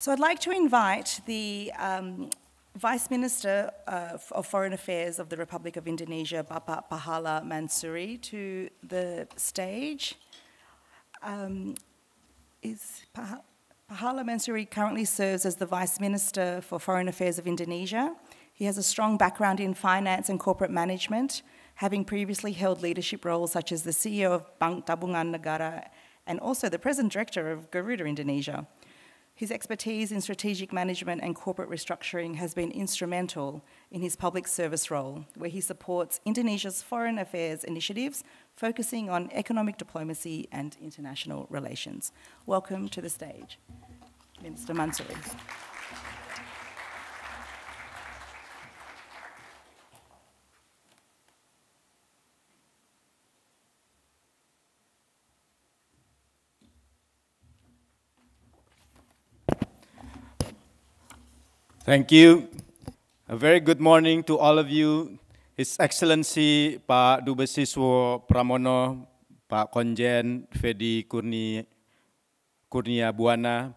So I'd like to invite the Vice Minister of Foreign Affairs of the Republic of Indonesia, Bapak Pahala Mansury, to the stage. Pahala Mansury currently serves as the Vice Minister for Foreign Affairs of Indonesia. He has a strong background in finance and corporate management, having previously held leadership roles such as the CEO of Bank Tabungan Negara and also the Present Director of Garuda Indonesia. His expertise in strategic management and corporate restructuring has been instrumental in his public service role, where he supports Indonesia's foreign affairs initiatives, focusing on economic diplomacy and international relations. Welcome to the stage, Minister Mansury. Thank you. A very good morning to all of you. His Excellency Pak Dubes Siswo Pramono, Pak Konjen Fedi Kurnia Buana,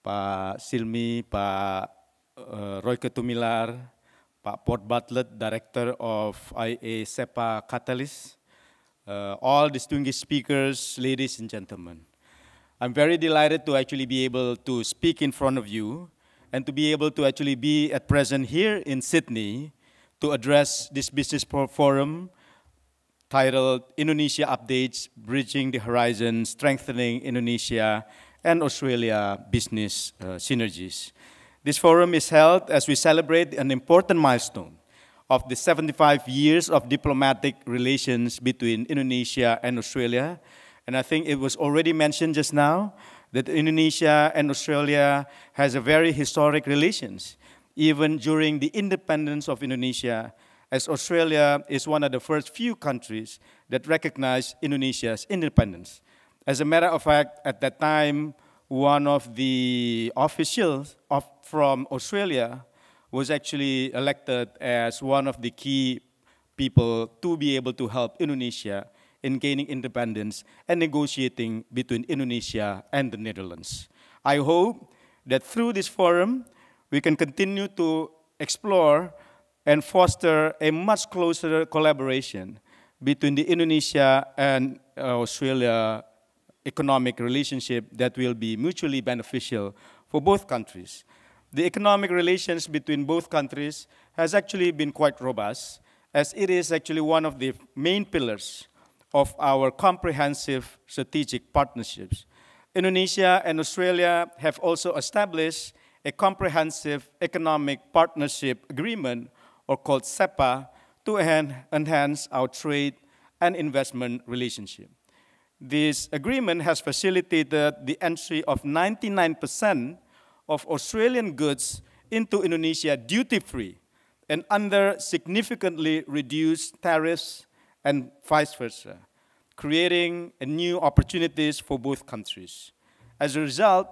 Pak Silmi, Pak Roy Ketumilar, Pak Port Bartlett, Director of IA SEPA Catalyst, all distinguished speakers, ladies and gentlemen. I'm very delighted to actually be able to speak in front of you and to be able to actually be at present here in Sydney to address this business forum titled Indonesia Updates, Bridging the Horizon, Strengthening Indonesia and Australia Business Synergies. This forum is held as we celebrate an important milestone of the 75 years of diplomatic relations between Indonesia and Australia. And I think it was already mentioned just now that Indonesia and Australia has a very historic relations, even during the independence of Indonesia, as Australia is one of the first few countries that recognized Indonesia's independence. As a matter of fact, at that time, one of the officials from Australia was actually elected as one of the key people to be able to help Indonesia in gaining independence and negotiating between Indonesia and the Netherlands. I hope that through this forum, we can continue to explore and foster a much closer collaboration between the Indonesia and Australia economic relationship that will be mutually beneficial for both countries. The economic relations between both countries has actually been quite robust, as it is actually one of the main pillars of our comprehensive strategic partnerships. Indonesia and Australia have also established a comprehensive economic partnership agreement, or called SEPA, to enhance our trade and investment relationship. This agreement has facilitated the entry of 99% of Australian goods into Indonesia duty-free and under significantly reduced tariffs and vice versa, creating new opportunities for both countries. As a result,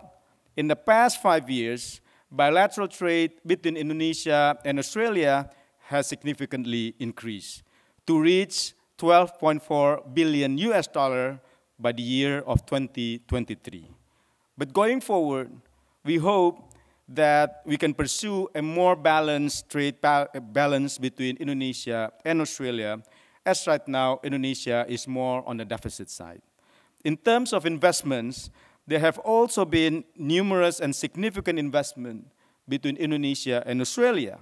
in the past 5 years, bilateral trade between Indonesia and Australia has significantly increased to reach $12.4 billion by the year of 2023. But going forward, we hope that we can pursue a more balanced trade balance between Indonesia and Australia, as right now, Indonesia is more on the deficit side. In terms of investments, there have also been numerous and significant investment between Indonesia and Australia.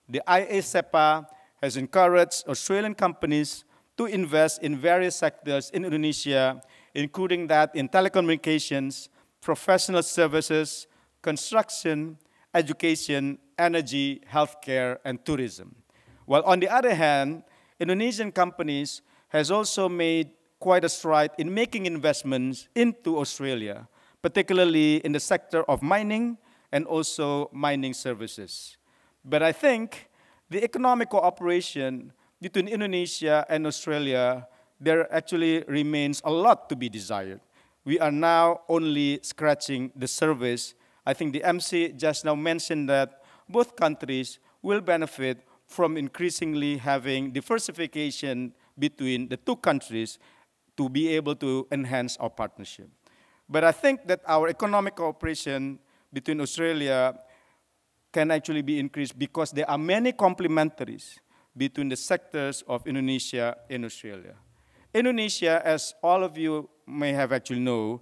The IA-SEPA has encouraged Australian companies to invest in various sectors in Indonesia, including that in telecommunications, professional services, construction, education, energy, healthcare, and tourism. While on the other hand, Indonesian companies has also made quite a stride in making investments into Australia, particularly in the sector of mining and also mining services. But I think the economic cooperation between Indonesia and Australia, there actually remains a lot to be desired. We are now only scratching the surface. I think the MC just now mentioned that both countries will benefit from increasingly having diversification between the two countries to be able to enhance our partnership. But I think that our economic cooperation between Australia can actually be increased because there are many complementaries between the sectors of Indonesia and Australia. Indonesia, as all of you may have actually know,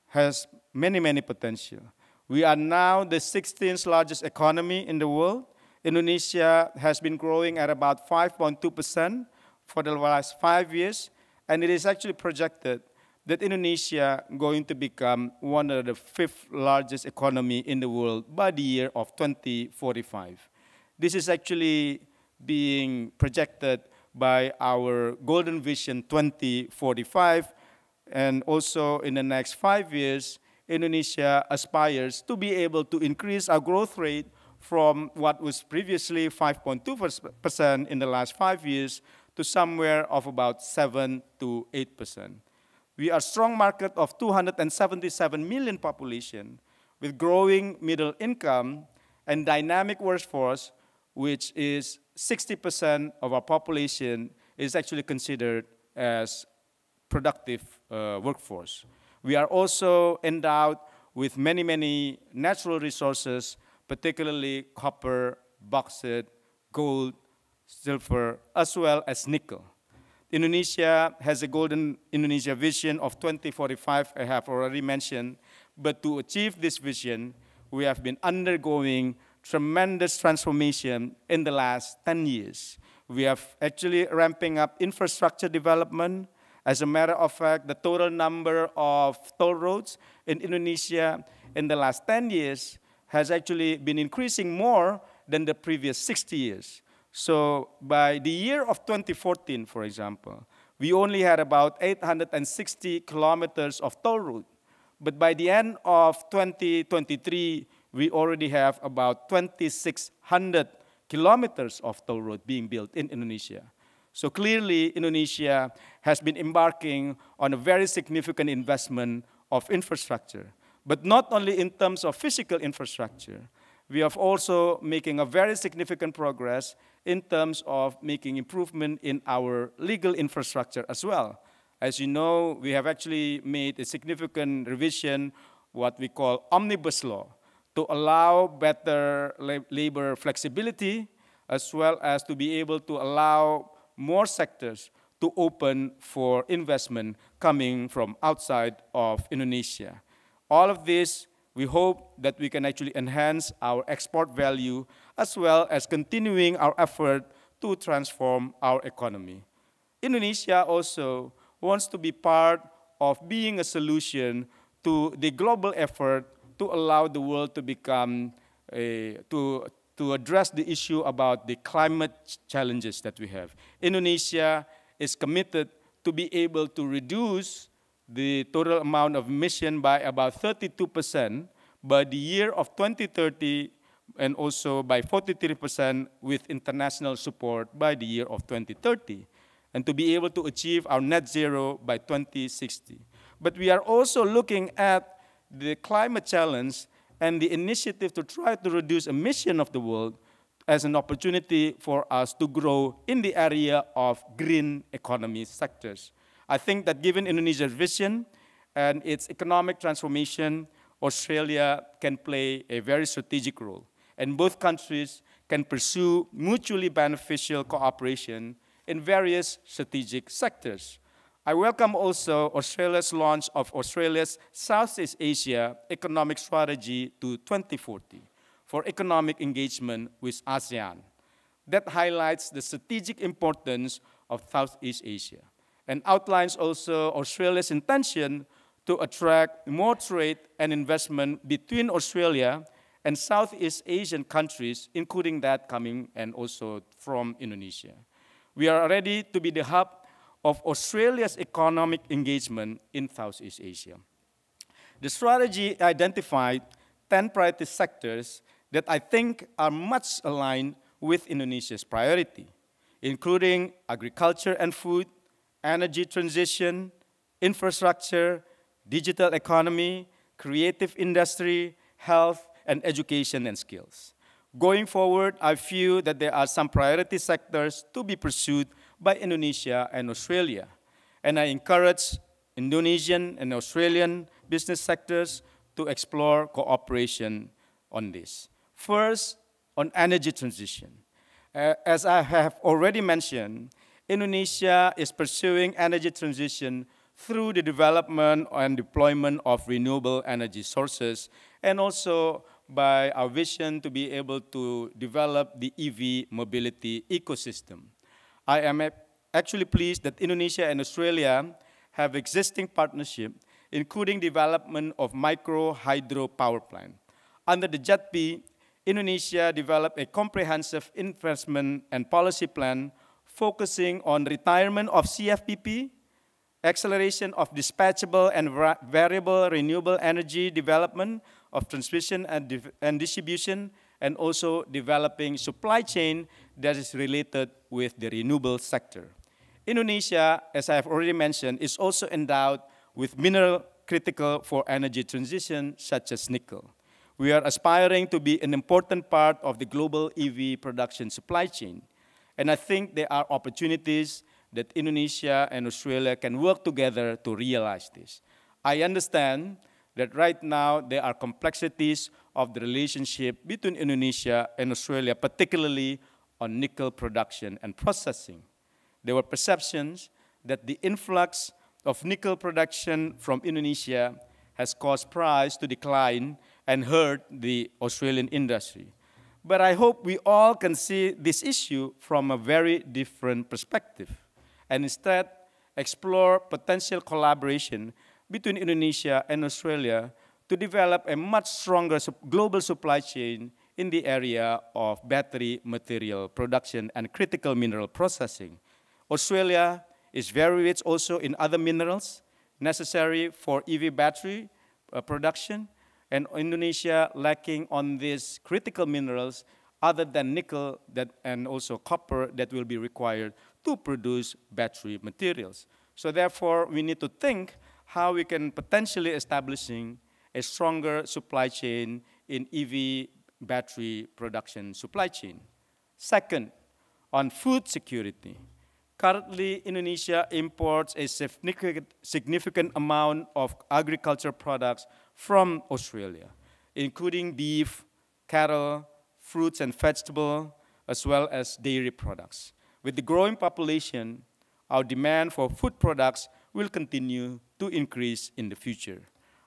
has many, many potential. We are now the 16th largest economy in the world. Indonesia has been growing at about 5.2% for the last 5 years, and it is actually projected that Indonesia going to become one of the 5th largest economy in the world by the year of 2045. This is actually being projected by our Golden Vision 2045, and also in the next 5 years, Indonesia aspires to be able to increase our growth rate from what was previously 5.2% in the last 5 years to somewhere of about 7 to 8%. We are a strong market of 277 million population with growing middle income and dynamic workforce, which is 60% of our population is actually considered as productive workforce. We are also endowed with many, many natural resources, particularly copper, bauxite, gold, silver, as well as nickel. Indonesia has a Golden Indonesia Vision of 2045, I have already mentioned, but to achieve this vision, we have been undergoing tremendous transformation in the last 10 years. We have actually ramping up infrastructure development. As a matter of fact, the total number of toll roads in Indonesia in the last 10 years has actually been increasing more than the previous 60 years. So by the year of 2014, for example, we only had about 860 kilometers of toll road. But by the end of 2023, we already have about 2,600 kilometers of toll road being built in Indonesia. So clearly, Indonesia has been embarking on a very significant investment of infrastructure. But not only in terms of physical infrastructure, we are also making a very significant progress in terms of making improvement in our legal infrastructure as well. As you know, we have actually made a significant revision, what we call omnibus law, to allow better labor flexibility, as well as to be able to allow more sectors to open for investment coming from outside of Indonesia. All of this, we hope that we can actually enhance our export value as well as continuing our effort to transform our economy. Indonesia also wants to be part of being a solution to the global effort to allow the world to become, to address the issue about the climate challenges that we have. Indonesia is committed to be able to reduce the total amount of emission by about 32% by the year of 2030, and also by 43% with international support by the year of 2030, and to be able to achieve our net zero by 2060. But we are also looking at the climate challenge and the initiative to try to reduce emission of the world as an opportunity for us to grow in the area of green economy sectors. I think that given Indonesia's vision and its economic transformation, Australia can play a very strategic role. And both countries can pursue mutually beneficial cooperation in various strategic sectors. I welcome also Australia's launch of Australia's Southeast Asia Economic Strategy to 2040 for economic engagement with ASEAN. That highlights the strategic importance of Southeast Asia and outlines also Australia's intention to attract more trade and investment between Australia and Southeast Asian countries, including that coming and also from Indonesia. We are ready to be the hub of Australia's economic engagement in Southeast Asia. The strategy identified 10 priority sectors that I think are much aligned with Indonesia's priority, including agriculture and food, energy transition, infrastructure, digital economy, creative industry, health, and education and skills. Going forward, I feel that there are some priority sectors to be pursued by Indonesia and Australia. And I encourage Indonesian and Australian business sectors to explore cooperation on this. First, on energy transition. As I have already mentioned, Indonesia is pursuing energy transition through the development and deployment of renewable energy sources, and also by our vision to be able to develop the EV mobility ecosystem. I am actually pleased that Indonesia and Australia have existing partnership, including development of micro hydro power plant. Under the JETP, Indonesia developed a comprehensive investment and policy plan focusing on retirement of CFPP, acceleration of dispatchable and variable renewable energy development of transmission and distribution, and also developing supply chain that is related with the renewable sector. Indonesia, as I have already mentioned, is also endowed with mineral critical for energy transition, such as nickel. We are aspiring to be an important part of the global EV production supply chain. And I think there are opportunities that Indonesia and Australia can work together to realize this. I understand that right now there are complexities of the relationship between Indonesia and Australia, particularly on nickel production and processing. There were perceptions that the influx of nickel production from Indonesia has caused price to decline and hurt the Australian industry. But I hope we all can see this issue from a very different perspective and instead explore potential collaboration between Indonesia and Australia to develop a much stronger global supply chain in the area of battery material production and critical mineral processing. Australia is very rich also in other minerals necessary for EV battery production, and Indonesia lacking on these critical minerals other than nickel and also copper that will be required to produce battery materials. So therefore, we need to think how we can potentially establishing a stronger supply chain in EV battery production supply chain. Second, on food security. Currently, Indonesia imports a significant amount of agriculture products from Australia, including beef, cattle, fruits and vegetables, as well as dairy products. With the growing population, our demand for food products will continue to increase in the future.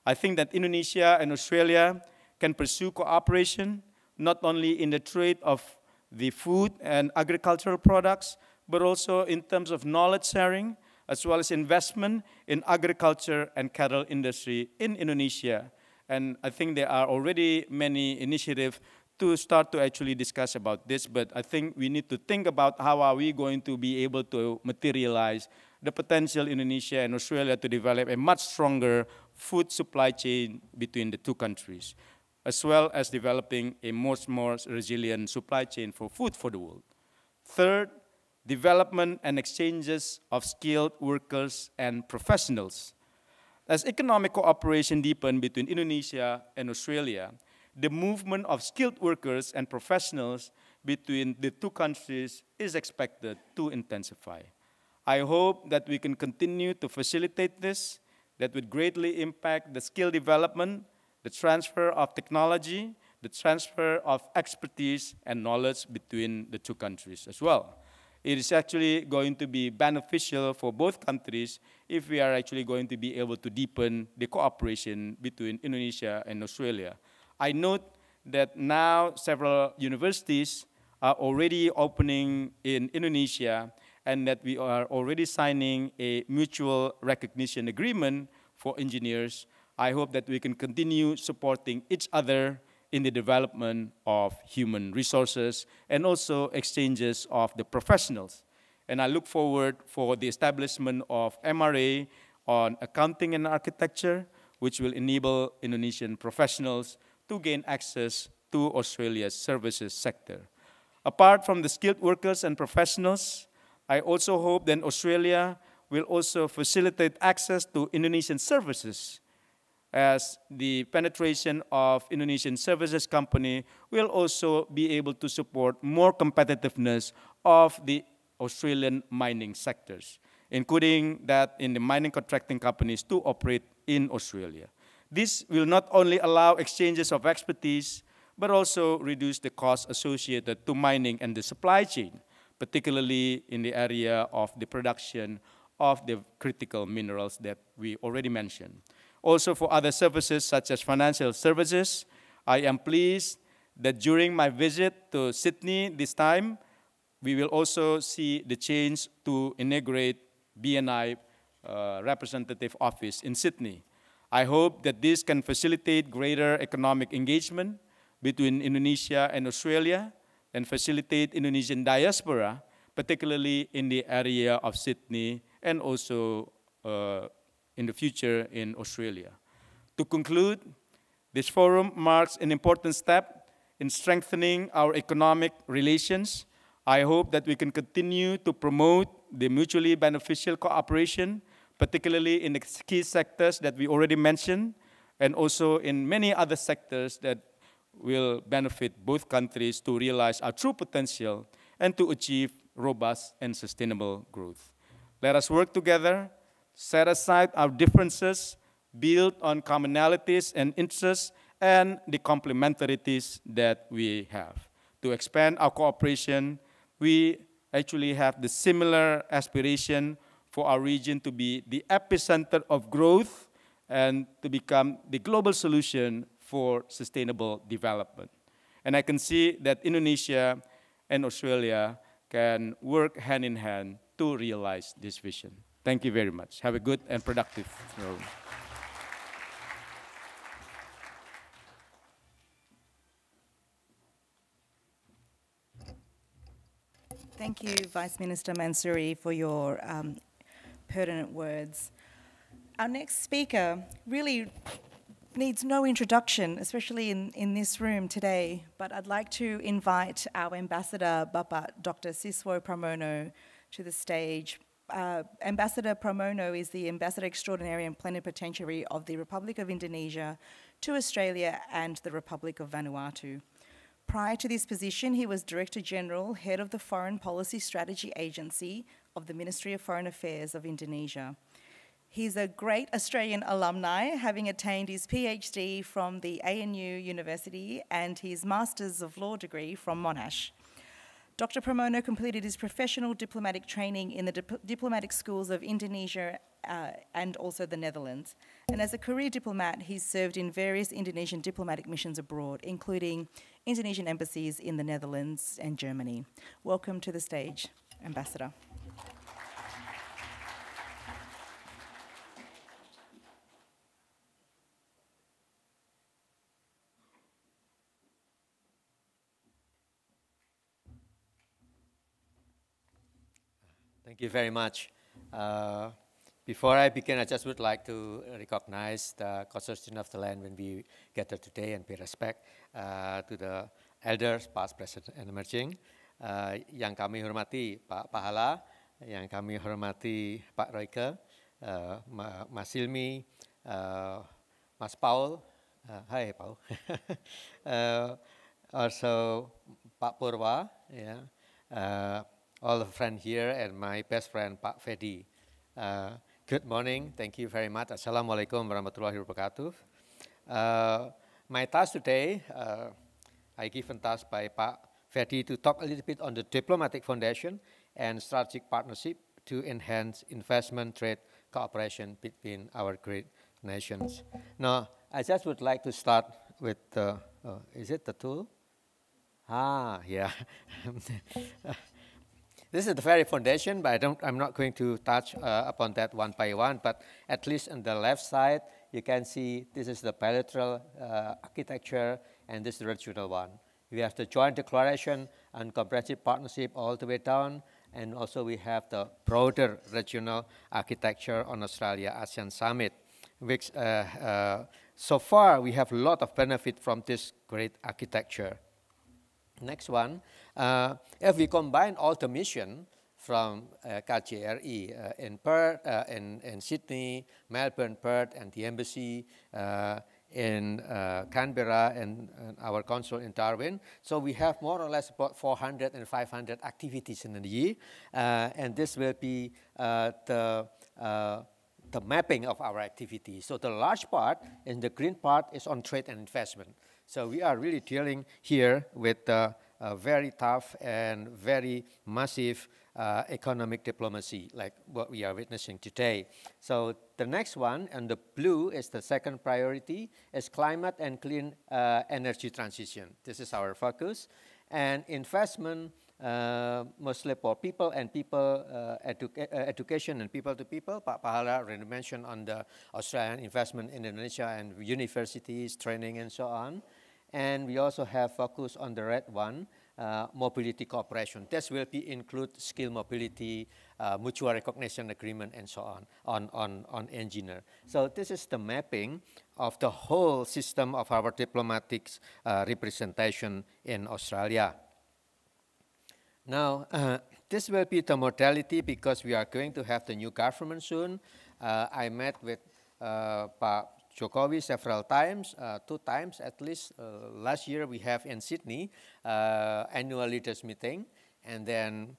I think that Indonesia and Australia can pursue cooperation, not only in the trade of the food and agricultural products, but also in terms of knowledge sharing, as well as investment in agriculture and cattle industry in Indonesia. And I think there are already many initiatives to start to actually discuss about this, but I think we need to think about how are we going to be able to materialize the potential Indonesia and Australia to develop a much stronger food supply chain between the two countries, as well as developing a much more resilient supply chain for food for the world. Third, development and exchanges of skilled workers and professionals. As economic cooperation deepens between Indonesia and Australia, the movement of skilled workers and professionals between the two countries is expected to intensify. I hope that we can continue to facilitate this, that would greatly impact the skill development, the transfer of technology, the transfer of expertise and knowledge between the two countries as well. It is actually going to be beneficial for both countries if we are actually going to be able to deepen the cooperation between Indonesia and Australia. I note that now several universities are already opening in Indonesia and that we are already signing a mutual recognition agreement for engineers. I hope that we can continue supporting each other in the development of human resources and also exchanges of the professionals. And I look forward for the establishment of MRA on accounting and architecture, which will enable Indonesian professionals to gain access to Australia's services sector. Apart from the skilled workers and professionals, I also hope that Australia will also facilitate access to Indonesian services, as the penetration of Indonesian services company will also be able to support more competitiveness of the Australian mining sectors, including that in the mining contracting companies to operate in Australia. This will not only allow exchanges of expertise, but also reduce the costs associated to mining and the supply chain, particularly in the area of the production of the critical minerals that we already mentioned. Also for other services such as financial services, I am pleased that during my visit to Sydney this time, we will also see the change to inaugurate BNI representative office in Sydney. I hope that this can facilitate greater economic engagement between Indonesia and Australia and facilitate Indonesian diaspora, particularly in the area of Sydney and also in the future in Australia. To conclude, this forum marks an important step in strengthening our economic relations. I hope that we can continue to promote the mutually beneficial cooperation, particularly in the key sectors that we already mentioned, and also in many other sectors that will benefit both countries to realize our true potential and to achieve robust and sustainable growth. Let us work together, set aside our differences, build on commonalities and interests, and the complementarities that we have. To expand our cooperation, we actually have the similar aspiration for our region to be the epicenter of growth and to become the global solution for sustainable development. And I can see that Indonesia and Australia can work hand in hand to realize this vision. Thank you very much. Have a good and productive forum. Thank you, Vice Minister Mansury, for your pertinent words. Our next speaker really needs no introduction, especially in this room today, but I'd like to invite our Ambassador, Bapak Dr. Siswo Pramono, to the stage. Ambassador Pramono is the Ambassador Extraordinary and Plenipotentiary of the Republic of Indonesia to Australia and the Republic of Vanuatu. Prior to this position, he was Director General, Head of the Foreign Policy Strategy Agency of the Ministry of Foreign Affairs of Indonesia. He's a great Australian alumni, having attained his PhD from the ANU University and his Masters of Law degree from Monash. Dr. Pramono completed his professional diplomatic training in the diplomatic schools of Indonesia and also the Netherlands. And as a career diplomat, he's served in various Indonesian diplomatic missions abroad, including Indonesian embassies in the Netherlands and Germany. Welcome to the stage, Ambassador. Thank you very much. Before I begin, I just would like to recognize the custodian of the land when we gather today and pay respect to the elders, past, present, and emerging. Yang kami hormati Pak Pahala, yang kami hormati Pak Royke, Mas Silmi, Mas Paul, hi Paul, also Pak Purwa, yeah, all the friends here, and my best friend, Pak Fedi. Good morning. Thank you very much. Assalamualaikum warahmatullahi wabarakatuh. My task today, I given task by Pak Fedi to talk a little bit on the diplomatic foundation and strategic partnership to enhance investment, trade, cooperation between our great nations. Now, I just would like to start with, is it the tool? Ah, yeah. This is the very foundation, but I'm not going to touch upon that one by one, but at least on the left side, you can see this is the bilateral architecture, and this is the regional one. We have the joint declaration and comprehensive partnership all the way down, and also we have the broader regional architecture on Australia-ASEAN Summit, which so far we have a lot of benefit from this great architecture. Next one, if we combine all the mission from KJRI in Perth, in Sydney, Melbourne, Perth, and the embassy in Canberra and our consul in Darwin, so we have more or less about 400 and 500 activities in the year, and this will be the mapping of our activities. So the large part and the green part is on trade and investment. So we are really dealing here with a very tough and very massive economic diplomacy, like what we are witnessing today. So the next one, and the blue is the second priority, is climate and clean energy transition. This is our focus. And investment, mostly for people and people, education and people to people. Pak Pahala already mentioned on the Australian investment in Indonesia and universities, training and so on. And we also have focus on the red one, mobility cooperation. This will include skill mobility, mutual recognition agreement, and so on engineer. So this is the mapping of the whole system of our diplomatic representation in Australia. Now, this will be the modality because we are going to have the new government soon. I met with Pak Jokowi several times, 2 times at least. Last year we have in Sydney annual leaders meeting, and then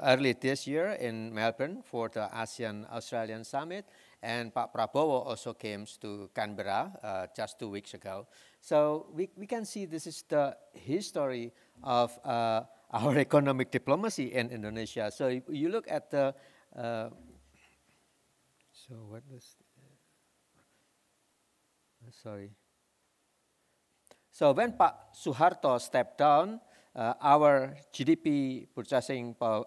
early this year in Melbourne for the ASEAN-Australian Summit, and Pak Prabowo also came to Canberra just 2 weeks ago. So we can see this is the history of our economic diplomacy in Indonesia. So if you look at the, so what was, sorry. So when Pak Suharto stepped down, our GDP purchasing power,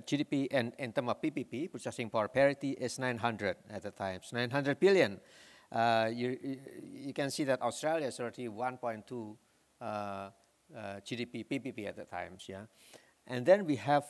GDP in terms of PPP, purchasing power parity, is 900 at the time, 900 billion. You can see that Australia is already 1.2 GDP PPP at the times, yeah. And then we have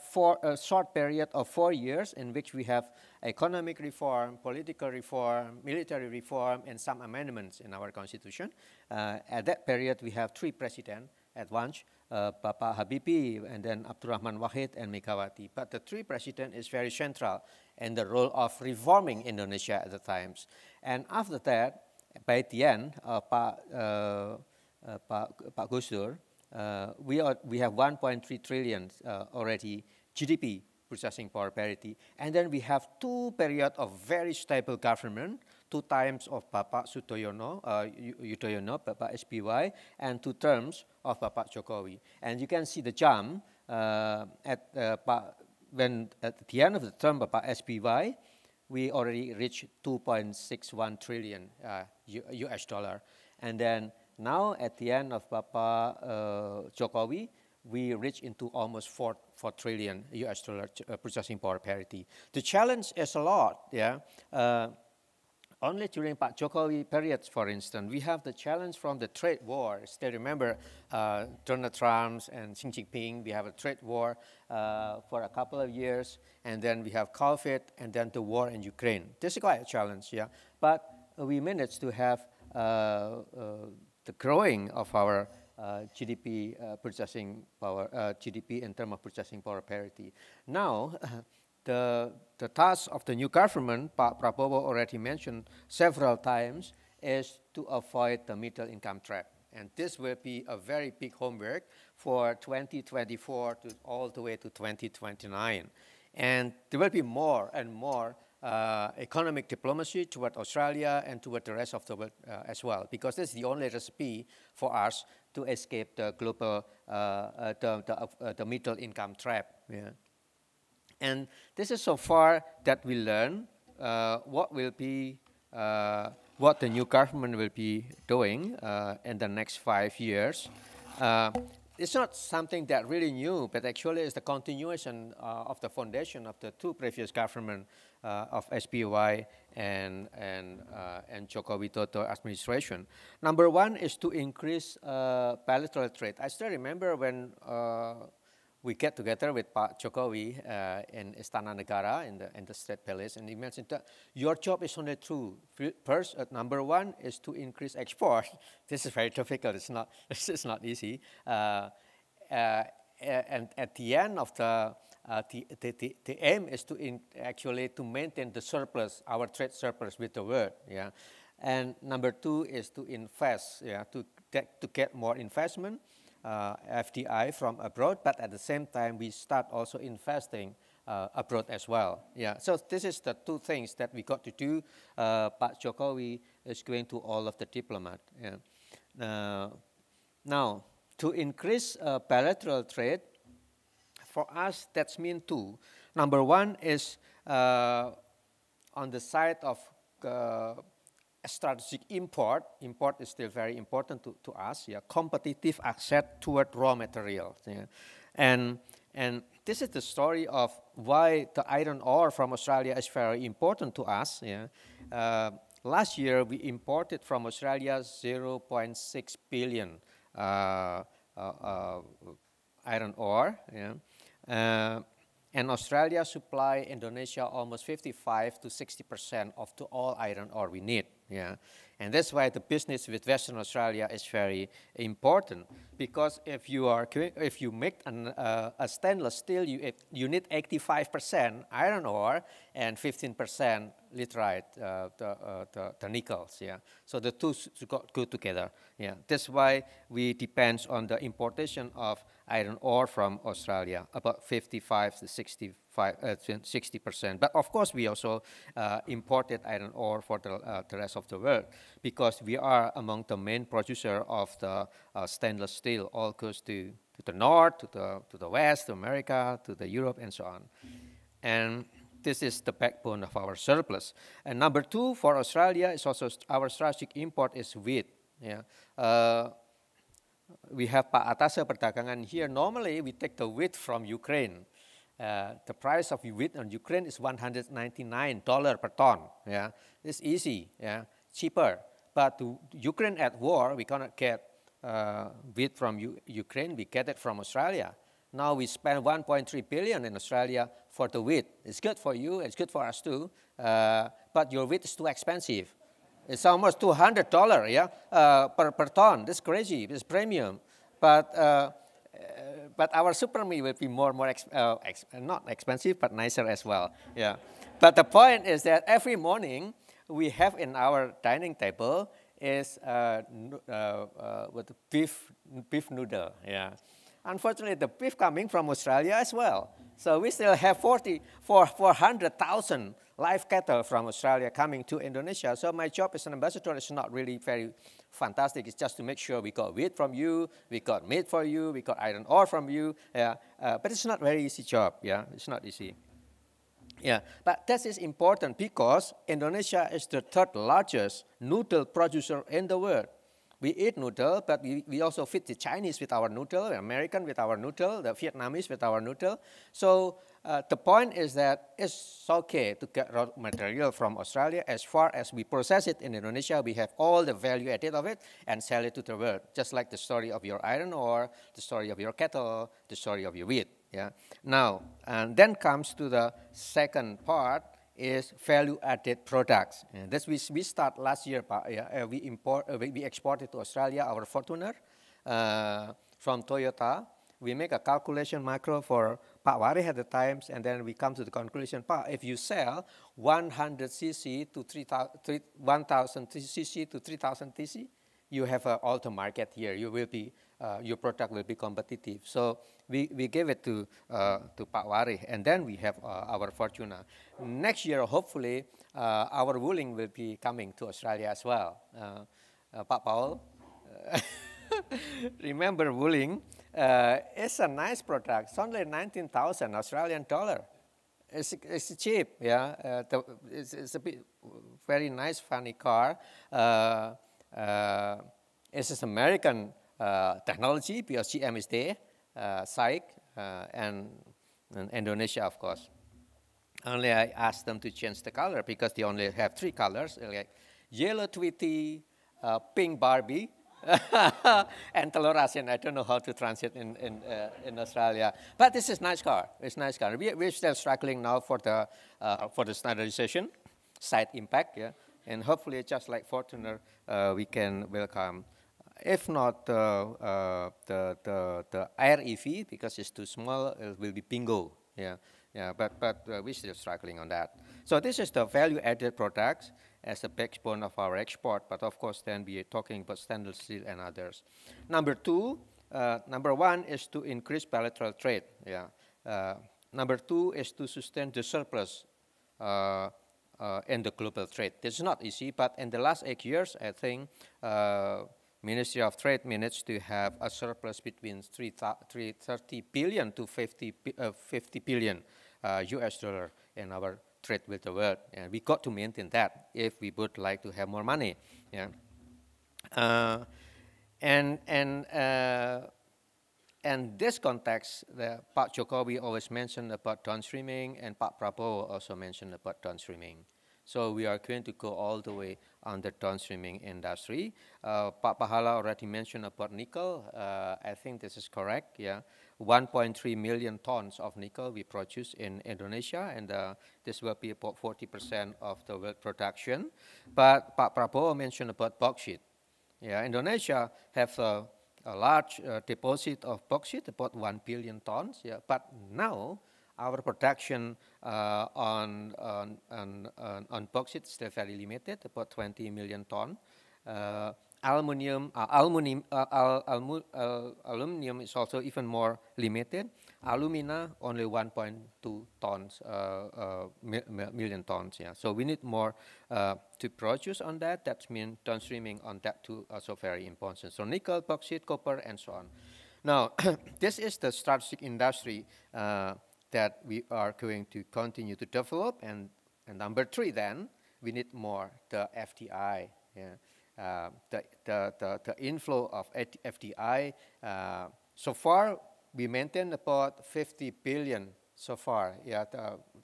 a short period of 4 years in which we have economic reform, political reform, military reform, and some amendments in our constitution. At that period, we have 3 presidents at once, Bapak Habibie, and then Abdurrahman Wahid, and Megawati. But the 3 presidents is very central in the role of reforming Indonesia at the times. And after that, by the end, Pak Gus Dur, we have 1.3 trillion already GDP purchasing power parity, and then we have 2 periods of very stable government, 2 times of Bapak Yudhoyono, Bapak SBY, and 2 terms of Bapak Jokowi. And you can see the jump at the end of the term Bapak SBY, we already reached 2.61 trillion US dollar, and then now, at the end of Bapak Jokowi, we reach into almost 4 trillion US dollar purchasing power parity. The challenge is a lot, yeah. Only during Pak Jokowi periods, for instance, we have the challenge from the trade war. Still remember Donald Trump and Xi Jinping, we have a trade war for a couple of years, and then we have COVID, and then the war in Ukraine. This is quite a challenge, yeah. But we managed to have the growing of our GDP purchasing power, GDP in terms of purchasing power parity. Now, the task of the new government, Pak Prabowo already mentioned several times, is to avoid the middle income trap. And this will be a very big homework for 2024 to all the way to 2029. And there will be more and more economic diplomacy toward Australia and toward the rest of the world as well, because this is the only recipe for us to escape the global, the middle income trap. Yeah. And this is so far that we learn what will be, what the new government will be doing in the next 5 years. It's not something that really new, but actually it's the continuation of the foundation of the 2 previous governments of SBY and Joko Widodo administration. Number 1 is to increase bilateral trade. I still remember when we get together with Pak Jokowi in Istana Negara in the State Palace, and he mentioned that your job is only 2. First, number 1 is to increase export. This is very difficult. It's not easy. And at the end of the aim is to actually to maintain the surplus, our trade surplus with the world. Yeah. And number 2 is to invest. Yeah, to get more investment. FDI from abroad, but at the same time we start also investing abroad as well. Yeah, so this is the 2 things that we got to do. Pak Jokowi is going to all of the diplomat. Yeah. Now, to increase bilateral trade, for us, that's mean two. Number one is on the side of strategic import. Import is still very important to us. Yeah, competitive access toward raw materials. Yeah. And this is the story of why the iron ore from Australia is very important to us. Yeah. Last year, we imported from Australia 0.6 billion iron ore. Yeah. And Australia supply Indonesia almost 55 to 60% of all iron ore we need. Yeah. And that's why the business with Western Australia is very important, because if you make a stainless steel, you need 85% iron ore and 15% laterite, the nickels. Yeah. So the two go together. Yeah. That's why we depend on the importation of iron ore from Australia, about 55 to 60%. But of course, we also imported iron ore for the rest of the world, because we are among the main producer of the stainless steel. All goes to the north, to the west, to America, to the Europe, and so on. And this is the backbone of our surplus. And number two for Australia is also our strategic import is wheat. Yeah. We have Pak Atase Perdagangan here. Normally, we take the wheat from Ukraine. The price of wheat in Ukraine is $199 per ton. Yeah, it's easy. Yeah, cheaper. But to Ukraine at war, we cannot get wheat from Ukraine. We get it from Australia. Now we spend 1.3 billion in Australia for the wheat. It's good for you. It's good for us too. But your wheat is too expensive. It's almost $200, yeah, per ton. That's crazy. It's premium. But our super meat will be not expensive, but nicer as well. Yeah. But the point is that every morning we have in our dining table is with beef noodle. Yeah. Unfortunately, the beef coming from Australia as well. So we still have 400,000 live cattle from Australia coming to Indonesia. So my job as an ambassador is not really very fantastic. It's just to make sure we got wheat from you, we got meat for you, we got iron ore from you. Yeah. But it's not a very easy job. Yeah, it's not easy. Yeah, but that is important because Indonesia is the third largest noodle producer in the world. We eat noodle, but we also feed the Chinese with our noodle, the American with our noodle, the Vietnamese with our noodle. So the point is that it's okay to get raw material from Australia. As far as we process it in Indonesia, we have all the value added of it and sell it to the world. Just like the story of your iron ore, the story of your cattle, the story of your wheat. Yeah. Now, and then comes to the second part, is value-added products. And this we start last year. We exported to Australia our Fortuner from Toyota. We make a calculation macro for Pak Wari at the times, and then we come to the conclusion: Pak, if you sell 100 cc to 1,000 cc to 3,000 cc, you have all the market here. You will be your product will be competitive. So we give it to Pak Wari, and then we have our Fortuna. Next year, hopefully, our Wuling will be coming to Australia as well. Pak Paul, remember Wuling? It's a nice product. It's only 19,000 Australian dollar. It's cheap, yeah. It's a very nice, funny car. It's an American technology because GM is there, SAIC, and Indonesia, of course. Only I asked them to change the color because they only have 3 colors, like yellow Tweety, pink Barbie, and Telur Asin. I don't know how to translate in Australia. But this is nice car. It's nice car. We're still struggling now for the standardization, side impact, yeah. And hopefully, just like Fortuner, we can welcome. If not the Air EV, because it's too small, it will be bingo. Yeah, yeah. But we're still struggling on that. So this is the value-added products as a backbone of our export. But of course, then we are talking about stainless steel and others. Number 1 is to increase bilateral trade. Yeah. Number 2 is to sustain the surplus in the global trade. It's not easy, but in the last 8 years, I think Ministry of Trade managed to have a surplus between 30 billion to 50 billion US dollar in our trade with the world. And we got to maintain that if we would like to have more money. Yeah. And this context, Pak Jokowi always mentioned about downstreaming, and Pak Prabowo also mentioned about downstreaming. So we are going to go all the way on the downstreaming industry. Pak Pahala already mentioned about nickel. I think this is correct. Yeah, 1.3 million tons of nickel we produce in Indonesia, and this will be about 40% of the world production. But Pak Prabowo mentioned about bauxite. Yeah, Indonesia have a large deposit of bauxite, about 1 billion tons. Yeah, but now our production on bauxite is still very limited, about 20 million tons. Aluminum is also even more limited. Alumina only 1.2 tons, million tons. Yeah, so we need more to produce on that. That means downstreaming on that too also very important. So nickel, bauxite, copper, and so on. Now, this is the strategic industry that we are going to continue to develop. And number 3, then we need more the FDI. Yeah. The inflow of FDI. So far, we maintain about 50 billion so far. Yeah,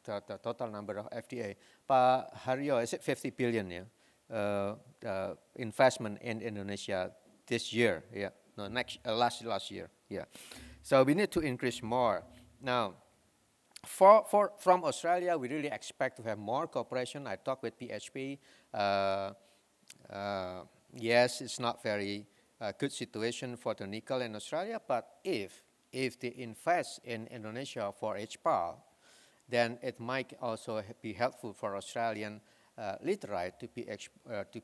the total number of FDI. But Haryo, is it 50 billion? Yeah, investment in Indonesia this year. Yeah, no, last year. Yeah, so we need to increase more now. From Australia, we really expect to have more cooperation. I talked with PHP. Yes, it's not very good situation for the nickel in Australia, but if they invest in Indonesia for HPAL, then it might also be helpful for Australian lithium to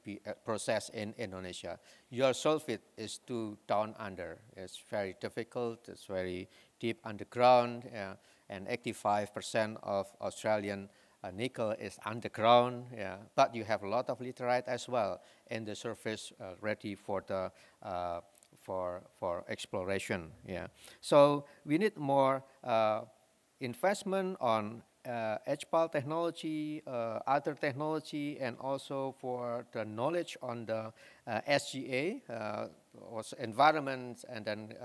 be processed in Indonesia. Your sulfate is too down under. It's very difficult. It's very deep underground, and 85% of Australian nickel is underground, yeah, but you have a lot of lithium as well in the surface, ready for the for exploration. Yeah, so we need more investment on HPAL technology, other technology, and also for the knowledge on the SGA, environment, and then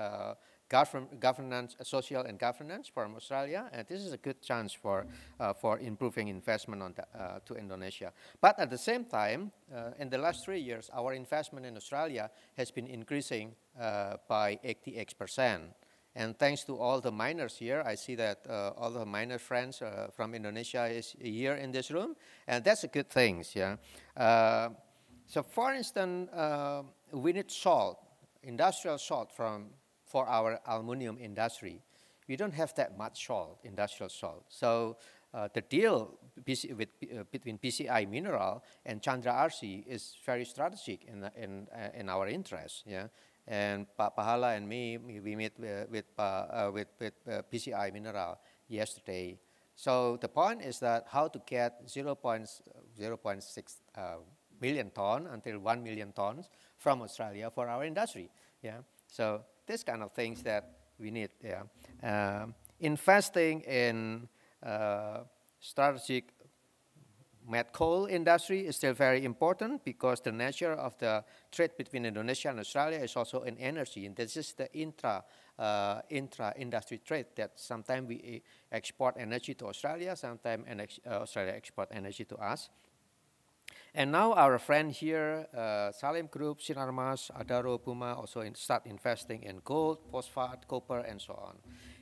governance, social and governance from Australia, and this is a good chance for improving investment on to Indonesia. But at the same time, in the last 3 years, our investment in Australia has been increasing by 88%. And thanks to all the miners here, I see that all the miner friends from Indonesia is here in this room, and that's a good thing. Yeah. So, for instance, we need salt, industrial salt for our aluminum industry. We don't have that much salt, industrial salt. So the deal between PCI Mineral and Chandra RC is very strategic in our interest. Yeah, and Pak Pahala and me, we met with PCI Mineral yesterday. So the point is that how to get 0.6 million ton until 1 million tons from Australia for our industry. Yeah, so this kind of things that we need. Yeah, investing in strategic met coal industry is still very important because the nature of the trade between Indonesia and Australia is also in energy, and this is the intra-industry trade that sometimes we export energy to Australia, sometimes Australia export energy to us. And now our friend here, Salim Group, Sinarmas, Adaro, Puma, also start investing in gold, phosphate, copper, and so on.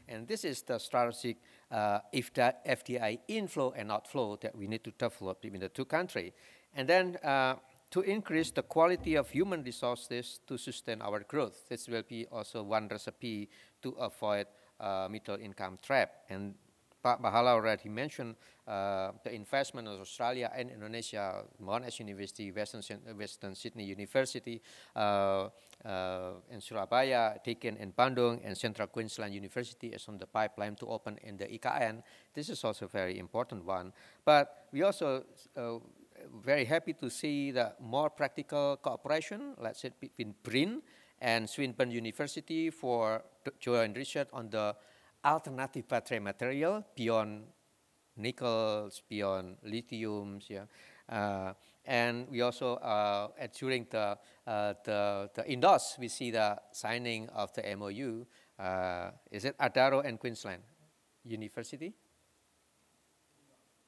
And this is the strategic FDI inflow and outflow that we need to develop between the two countries. And then to increase the quality of human resources to sustain our growth. This will be also one recipe to avoid middle income trap. And Pak Pahala already mentioned the investment of Australia and Indonesia, Monash University, Western Sydney University, in Surabaya, taken in Bandung, and Central Queensland University is on the pipeline to open in the IKN. This is also a very important one. But we also very happy to see the more practical cooperation, let's say between BRIN and Swinburne University for joint research on the alternative battery material beyond nickels, beyond lithiums, yeah. And we also, during the INDOS, we see the signing of the MOU. Is it Adaro and Queensland University?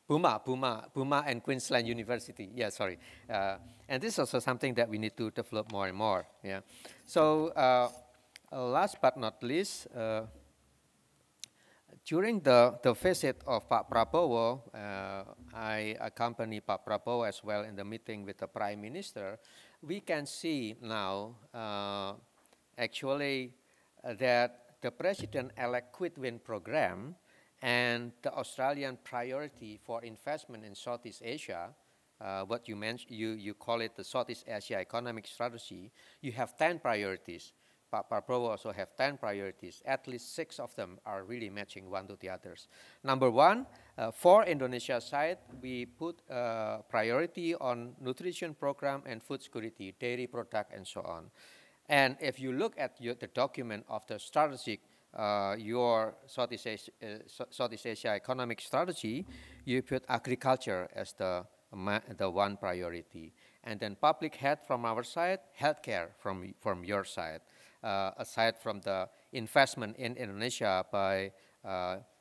Puma and Queensland University. Yeah, sorry. And this is also something that we need to develop more and more. Yeah. So last but not least, during the visit of Pak Prabowo, I accompany Pak Prabowo as well in the meeting with the Prime Minister. We can see now actually that the President-elect Quick Win program and the Australian priority for investment in Southeast Asia, what you mentioned, you call it the Southeast Asia Economic Strategy. You have 10 priorities. Pak Prabowo also have 10 priorities. At least 6 of them are really matching one to the others. Number 1, for Indonesia side, we put priority on nutrition program and food security, dairy product, and so on. And if you look at the document of the strategic your Southeast Asia economic strategy, you put agriculture as the one priority, and then public health from our side, healthcare from your side. Aside from the investment in Indonesia by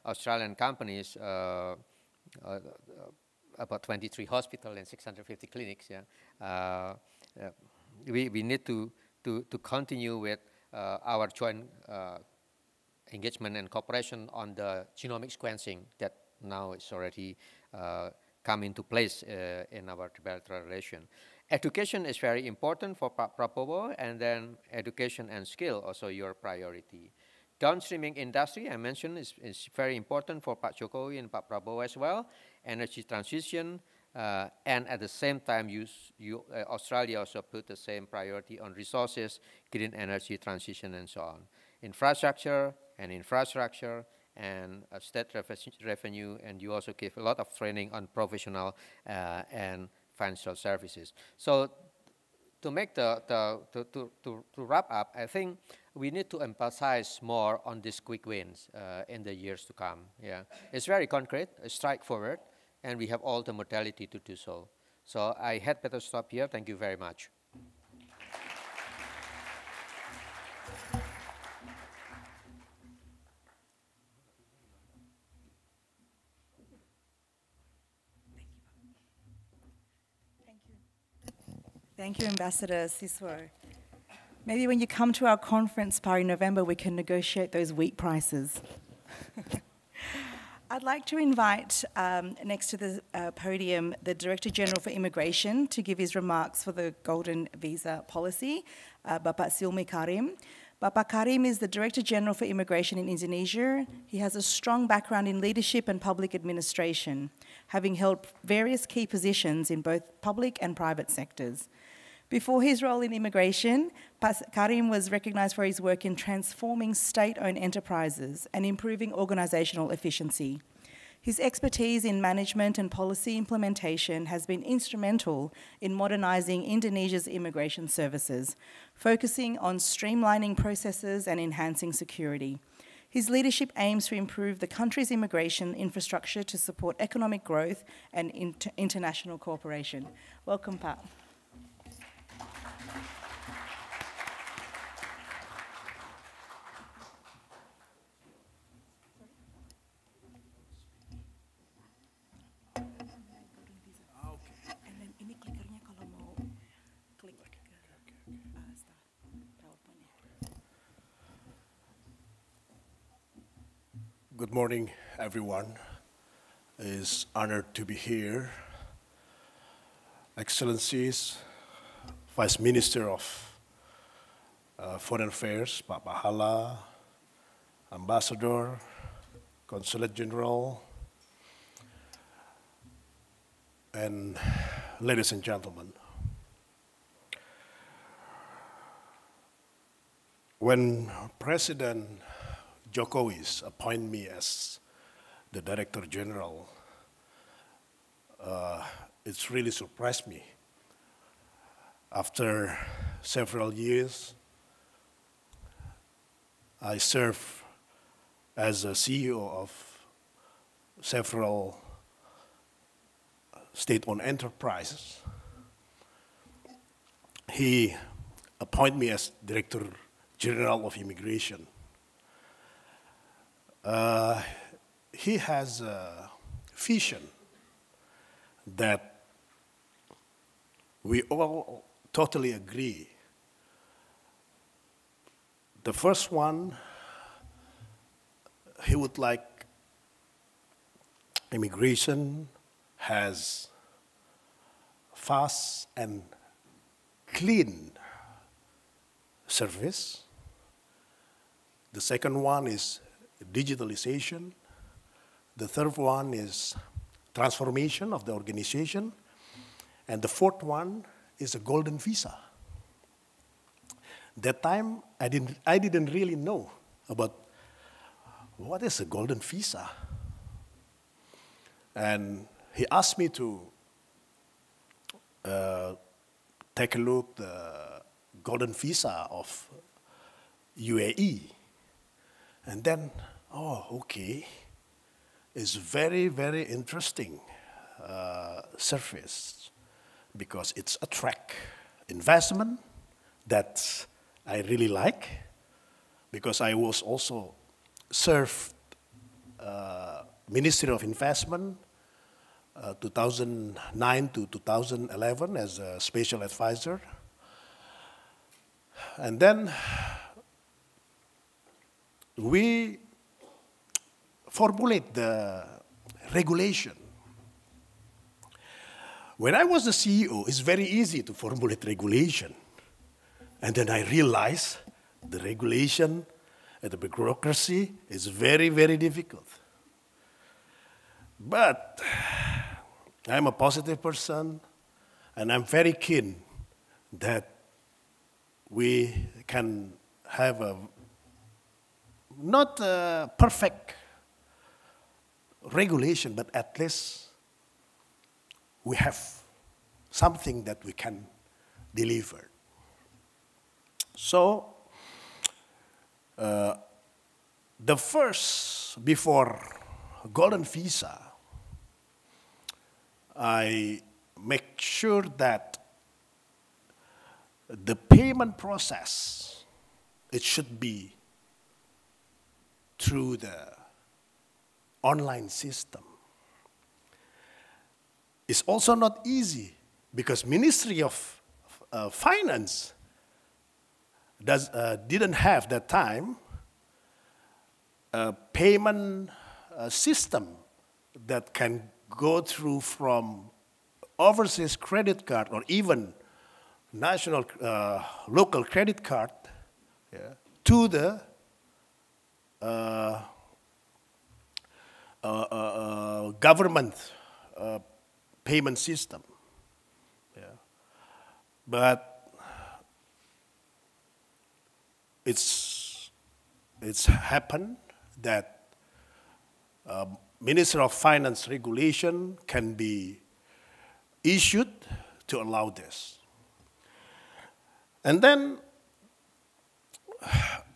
Australian companies, about 23 hospitals and 650 clinics. Yeah, we need to continue with our joint engagement and cooperation on the genomic sequencing that now is already come into place in our bilateral relation. Education is very important for Pak Prabowo, and then education and skill also your priority. Downstreaming industry, I mentioned, is very important for Pak Jokowi and Pak Prabowo as well. Energy transition, and at the same time, Australia also put the same priority on resources, green energy transition, and so on. Infrastructure, and state revenue, and you also give a lot of training on professional and financial services. So to make to wrap up, I think we need to emphasize more on these quick wins in the years to come. Yeah, it's very concrete, straightforward, and we have all the modality to do so. So I had better stop here. Thank you very much. Thank you, Ambassador Siswo. Maybe when you come to our conference in November, we can negotiate those wheat prices. I'd like to invite, next to the podium, the Director General for Immigration to give his remarks for the Golden Visa Policy, Bapak Silmi Karim. Bapak Karim is the Director General for Immigration in Indonesia. He has a strong background in leadership and public administration, having held various key positions in both public and private sectors. Before his role in immigration, Karim was recognized for his work in transforming state-owned enterprises and improving organizational efficiency. His expertise in management and policy implementation has been instrumental in modernizing Indonesia's immigration services, focusing on streamlining processes and enhancing security. His leadership aims to improve the country's immigration infrastructure to support economic growth and international cooperation. Welcome, Pat. Good morning, everyone. It's honored to be here. Excellencies, Vice Minister of Foreign Affairs, Pak Pahala, Ambassador, Consulate General, and ladies and gentlemen. When President Jokowi appointed me as the Director General, it's really surprised me. After several years, I serve as a CEO of several state-owned enterprises. He appointed me as Director General of Immigration. He has a vision that we all totally agree. The first one, he would like immigration has fast and clean service. The second one is digitalization. The third one is transformation of the organization. And the fourth one is a golden visa. That time, I didn't really know about what is a golden visa. And he asked me to take a look at the golden visa of UAE. And then, oh, okay. It's very, very interesting service because it's attract investment that I really like, because I was also served Ministry of Investment 2009 to 2011 as a special advisor. And then we formulate the regulation. When I was the CEO, it's very easy to formulate regulation. And then I realized the regulation and the bureaucracy is very, very difficult. But I'm a positive person, and I'm very keen that we can have a not a perfect regulation, but at least we have something that we can deliver. So, the first, before golden visa, I make sure that the payment process, it should be through the online system. It's also not easy because Ministry of Finance didn't have that time a payment system that can go through from overseas credit card or even national local credit card, yeah, to the government payment system. Yeah. But it's happened that Minister of Finance regulation can be issued to allow this. And then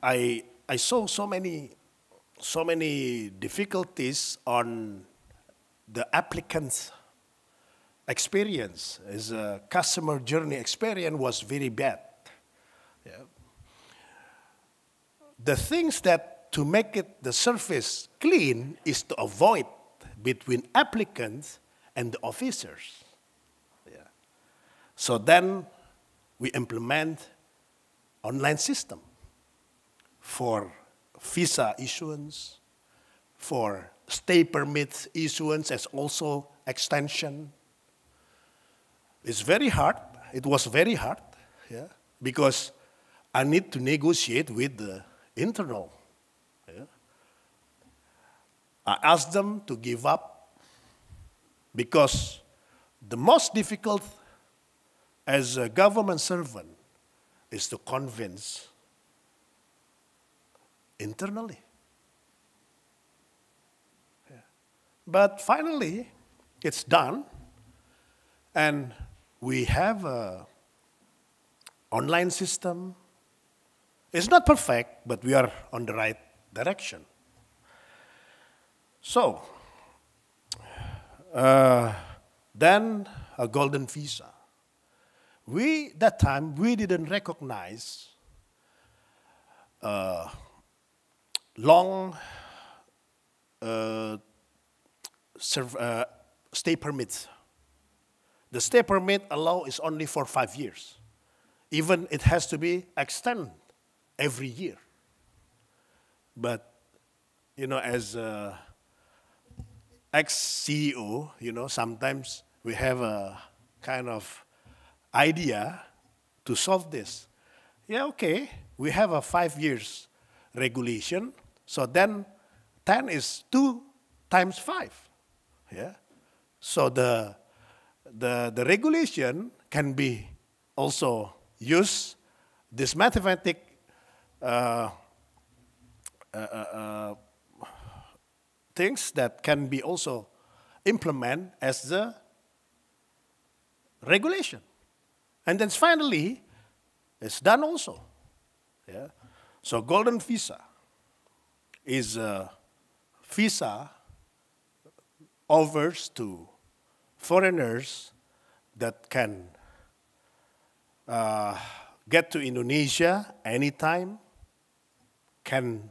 I saw so many difficulties on the applicant's experience. His customer journey experience was very bad. Yeah. The things that to make it the surface clean is to avoid between applicants and the officers. Yeah. So then we implement online system for visa issuance, for stay permit issuance as also extension. It's very hard. It was very hard, yeah, because I need to negotiate with the internal. Yeah. I asked them to give up because the most difficult as a government servant is to convince internally. Yeah. But finally, it's done. And we have an online system. It's not perfect, but we are on the right direction. So, then a golden visa. That time, we didn't recognize long stay permits. The stay permit allow is only for 5 years. Even it has to be extended every year. But, you know, as ex-CEO, you know, sometimes we have a kind of idea to solve this. Yeah, okay, we have a 5 years regulation, so then 10 is 2 times 5. Yeah, so the regulation can be also use this mathematic things that can be also implemented as the regulation. And then finally, it's done also. Yeah? So golden visa is a visa offers to foreigners that can get to Indonesia anytime, can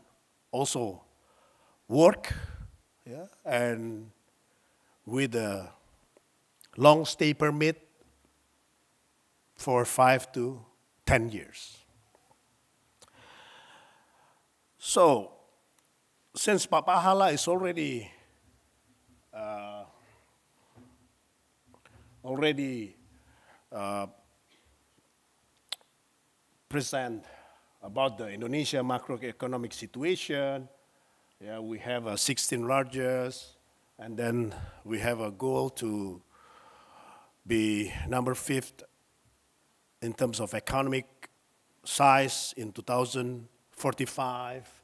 also work, yeah, and with a long stay permit for 5 to 10 years. So, since Pahala is already present about the Indonesia macroeconomic situation, yeah, we have 16 largest, and then we have a goal to be number 5th in terms of economic size in 2045.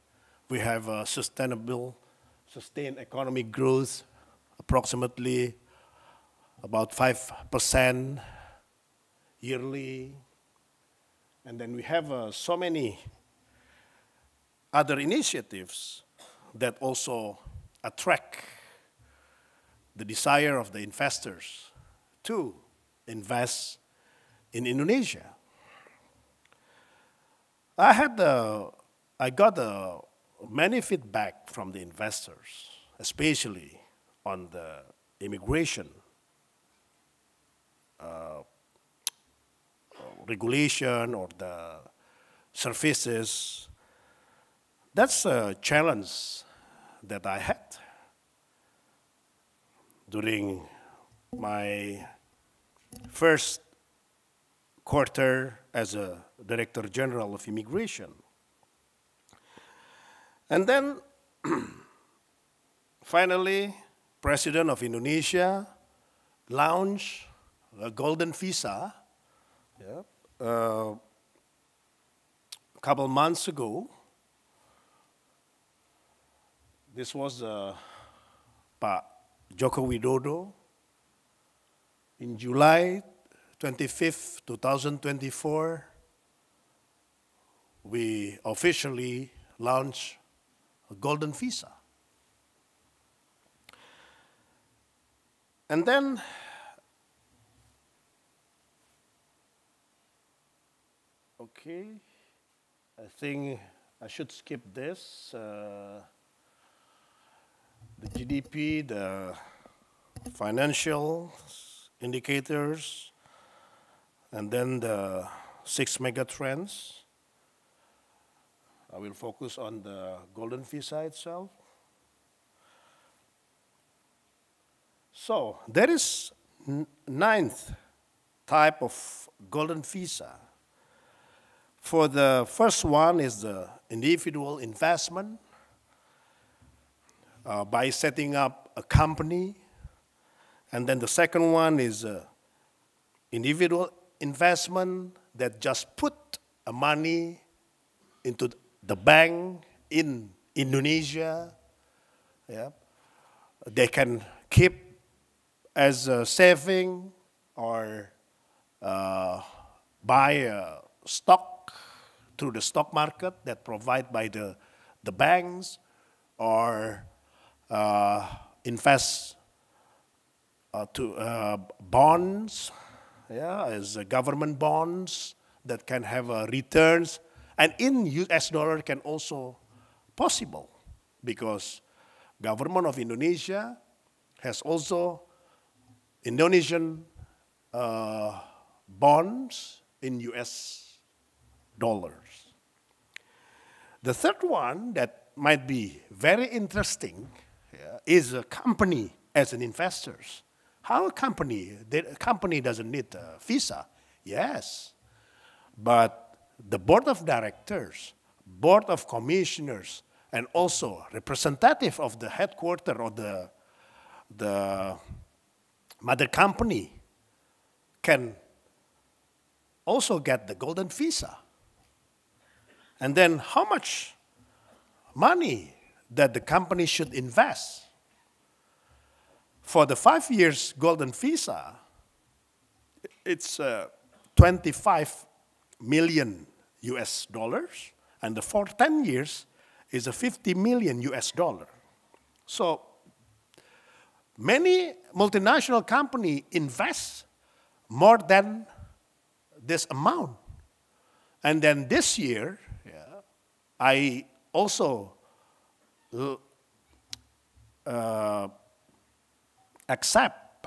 We have a sustained economic growth, approximately about 5% yearly. And then we have so many other initiatives that also attract the desire of the investors to invest in Indonesia. I got many feedback from the investors, especially on the immigration regulation or the services. That's a challenge that I had during my first quarter as a Director General of Immigration. And then, finally, President of Indonesia launched a golden visa, yeah, a couple months ago. This was Pak Joko Widodo in July 25th, 2024. We officially launched a golden visa. And then okay, I think I should skip this. The GDP, the financial indicators, and then the 6 mega trends. I will focus on the golden visa itself. So there is 9th type of golden visa. For the first one is the individual investment by setting up a company. And then the second one is individual investment that just put money into the bank in Indonesia. Yeah. They can keep as a saving or buy stock through the stock market that provide by the banks, or invest to bonds, as government bonds that can have returns, and in US dollar can also possible, because government of Indonesia has also Indonesian bonds in US dollars. The third one that might be very interesting is a company as an investors. How a company doesn't need a visa, yes, but the board of directors, board of commissioners, and also representative of the headquarter or the mother company can also get the golden visa. And then how much money that the company should invest? For the 5 years golden visa, it's 25 million US dollars, and for 10 years is a 50 million US dollar. So many multinational companies invest more than this amount. And then this year, I also accept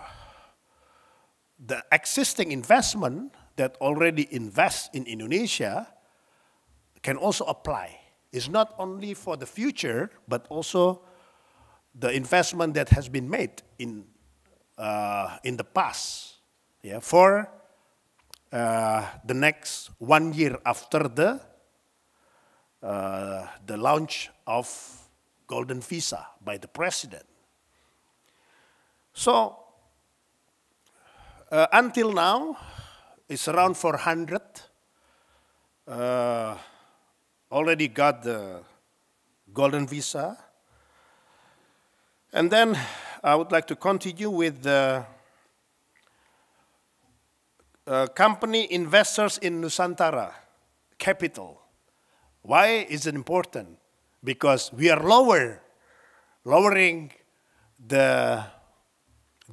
the existing investment that already invest in Indonesia can also apply. It's not only for the future, but also the investment that has been made in the past, for the next 1 year after the launch of golden visa by the president. So until now, it's around 400 already got the golden visa. And then I would like to continue with the company investors in Nusantara capital. Why is it important? Because we are lowering the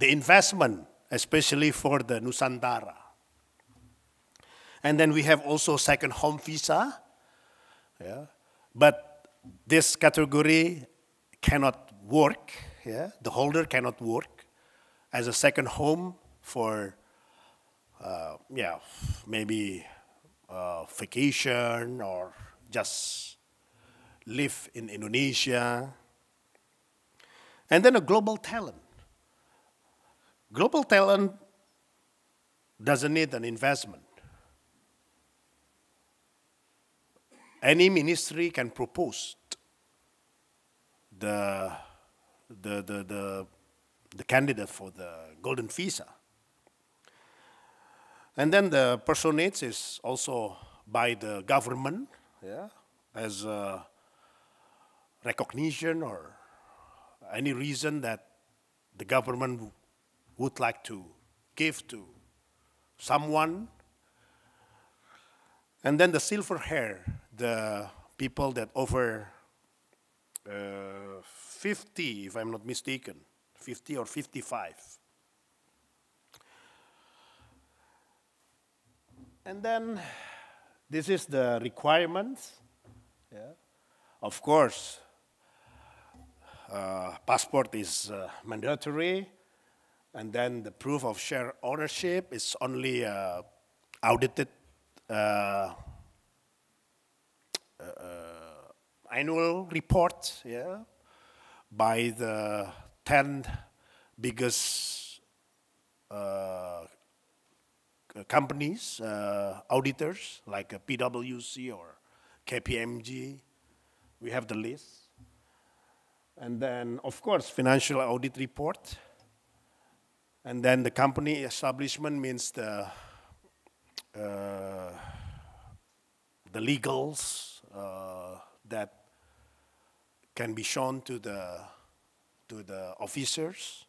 investment, especially for the Nusantara. And then we have also second home visa, but this category cannot work, the holder cannot work as a second home for, maybe vacation or just live in Indonesia. And then a global talent. Global talent doesn't need an investment. Any ministry can propose the candidate for the golden visa. And then the personage is also by the government, as a recognition or any reason that the government would like to give to someone. And then the silver hair, the people that over 50, if I'm not mistaken, 50 or 55. And then this is the requirements. Of course, passport is mandatory, and then the proof of share ownership is only audited annual report, by the 10 biggest companies, auditors, like PwC or KPMG. We have the list. And then, of course, financial audit report. And then the company establishment means the legals that can be shown to the officers.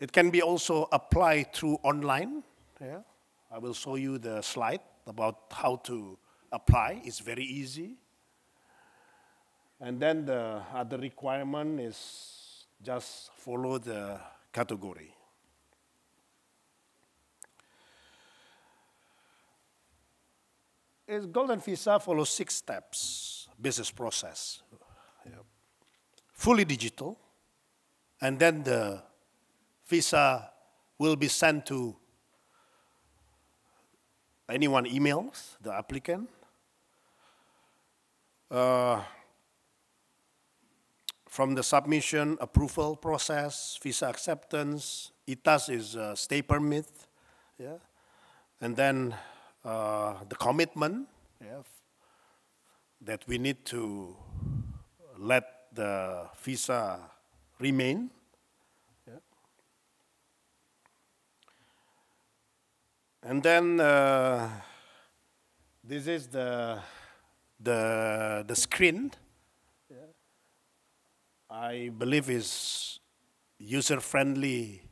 It can be also applied through online. Yeah. I will show you the slide about how to apply. It's very easy. And then the other requirement is just follow the category. Golden Visa follows 6 steps, business process. Yeah. Fully digital, and then the visa will be sent to anyone emails, the applicant. From the submission, approval process, visa acceptance, ITAS is stay permit, yeah, and then the commitment, yeah, that we need to let the visa remain. Yeah. And then this is the screen. Yeah. I believe is user-friendly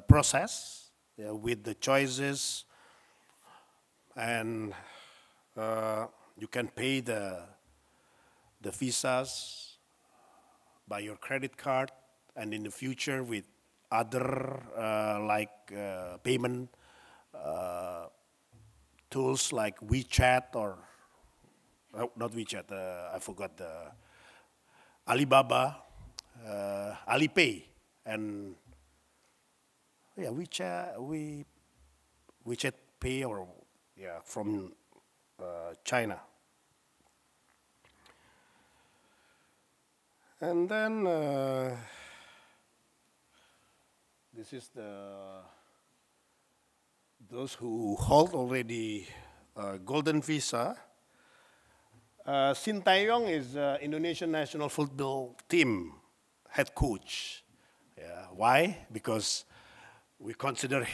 process, yeah, with the choices, and you can pay the visas by your credit card, and in the future with other payment tools like WeChat or not WeChat. I forgot the Alibaba, Alipay, and yeah, WeChat Pay, or yeah, from China. And then this is those who hold already golden visa. Sin Taeyong is Indonesian national football team head coach. Yeah, why? Because we consider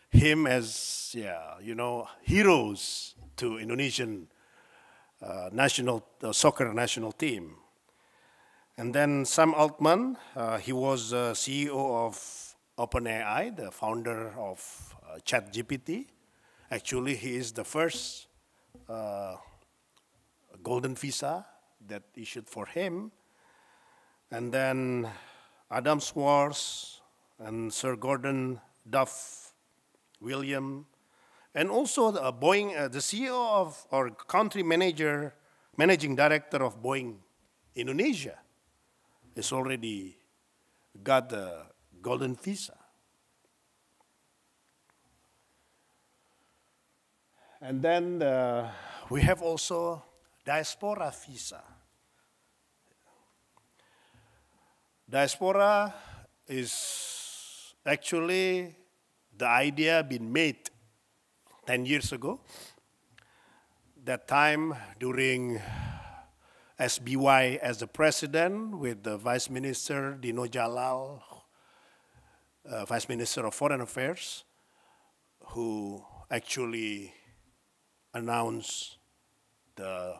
him as, yeah, you know, heroes to Indonesian national soccer national team. And then Sam Altman, he was CEO of OpenAI, the founder of ChatGPT. Actually, he is the first golden visa that issued for him. And then Adam Schwartz and Sir Gordon Duff William, and also the Boeing, the CEO of, or country manager, managing director of Boeing Indonesia, is already got the golden visa. And then we have also diaspora visa. Diaspora is actually the idea been made 10 years ago. That time during SBY as the president with the Vice Minister Dino Jalal, Vice Minister of Foreign Affairs, who actually announced the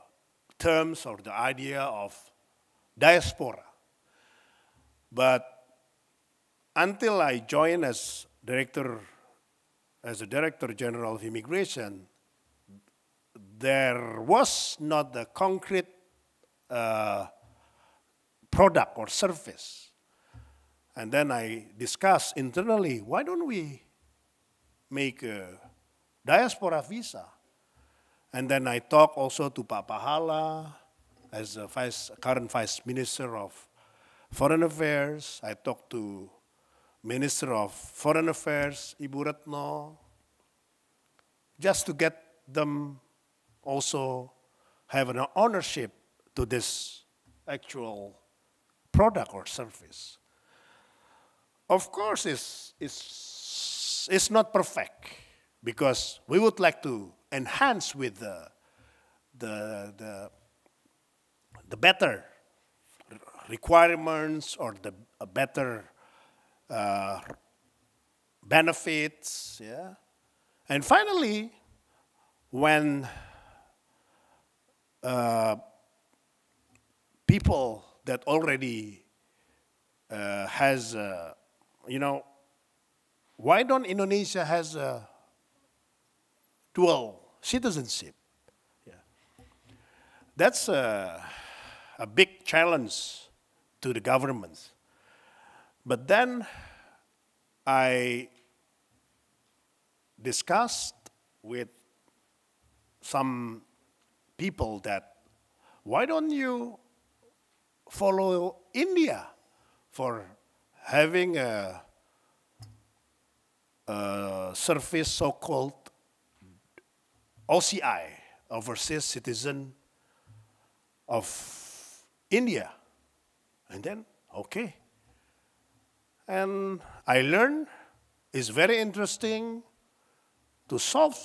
terms or the idea of diaspora. But until I joined as the Director General of Immigration, there was not the concrete product or service. And then I discussed internally, why don't we make a diaspora visa? And then I talked also to Pak Pahala as the current Vice Minister of Foreign Affairs. I talked to Minister of Foreign Affairs, Ibu Retno, just to get them also have an ownership to this actual product or service. Of course, it's not perfect, because we would like to enhance with the better requirements or the better benefits, yeah. And finally, when people that already has, you know, why don't Indonesia has a dual citizenship? Yeah. That's a big challenge to the governments. But then I discussed with some people that why don't you follow India for having a service so-called OCI, Overseas Citizen of India. And then, okay. And I learned it's very interesting to solve,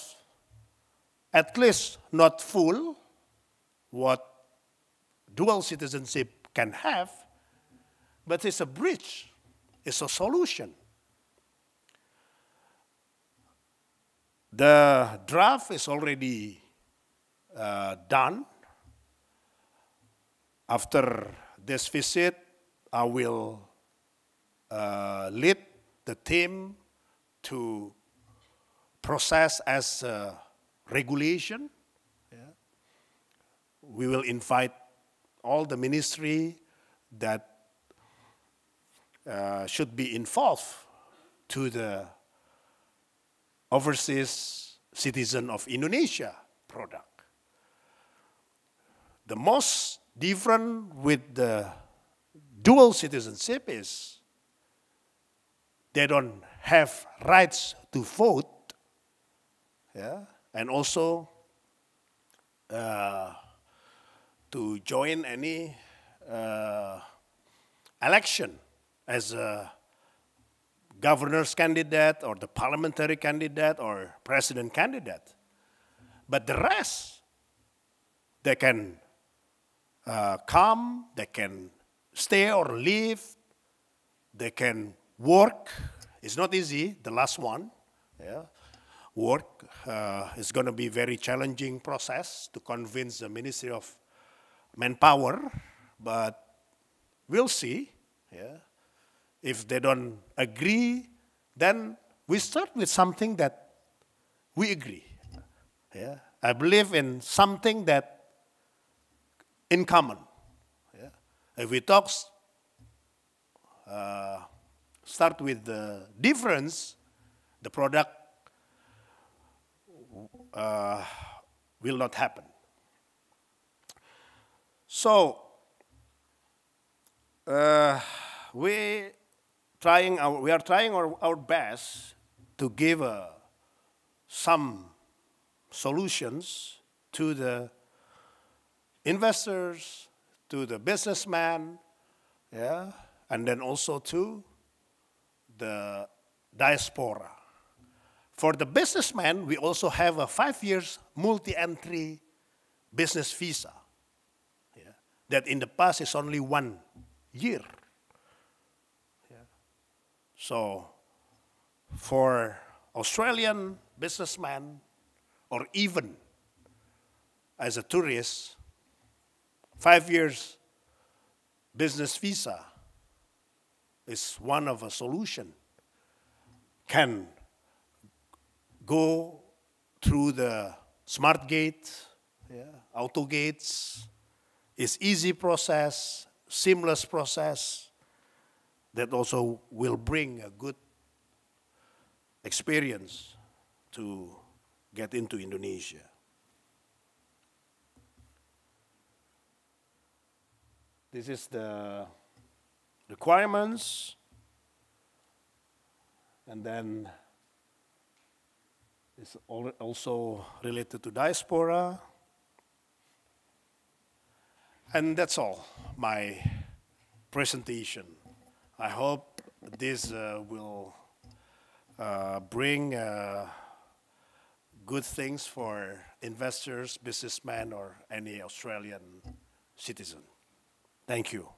at least not full, what dual citizenship can have, but it's a bridge, it's a solution. The draft is already done. After this visit, I will lead the team to process as a regulation. Yeah. We will invite all the ministry that should be involved to the Overseas Citizen of Indonesia product. The most different with the dual citizenship is they don't have rights to vote, yeah, and also to join any election as a governor's candidate or the parliamentary candidate or president candidate. But the rest, they can come, they can stay or live, they can work. It's not easy, the last one. Yeah. Work is going to be a very challenging process to convince the Ministry of Manpower, but we'll see. Yeah. If they don't agree, then we start with something that we agree. Yeah. I believe in something that in common. Yeah. If we talk, start with the difference, the product will not happen. So we are trying our best to give some solutions to the investors, to the businessman, yeah, and then also to the diaspora. For the businessman, we also have a 5 years multi-entry business visa, yeah, that in the past is only 1 year. Yeah. So for Australian businessman, or even as a tourist, 5 years business visa is one of a solution. Can go through the smart gate, yeah, auto gates. It's easy process, seamless process that also will bring a good experience to get into Indonesia. This is the requirements, and then it's also related to diaspora. And that's all, my presentation. I hope this will bring good things for investors, businessmen, or any Australian citizen. Thank you.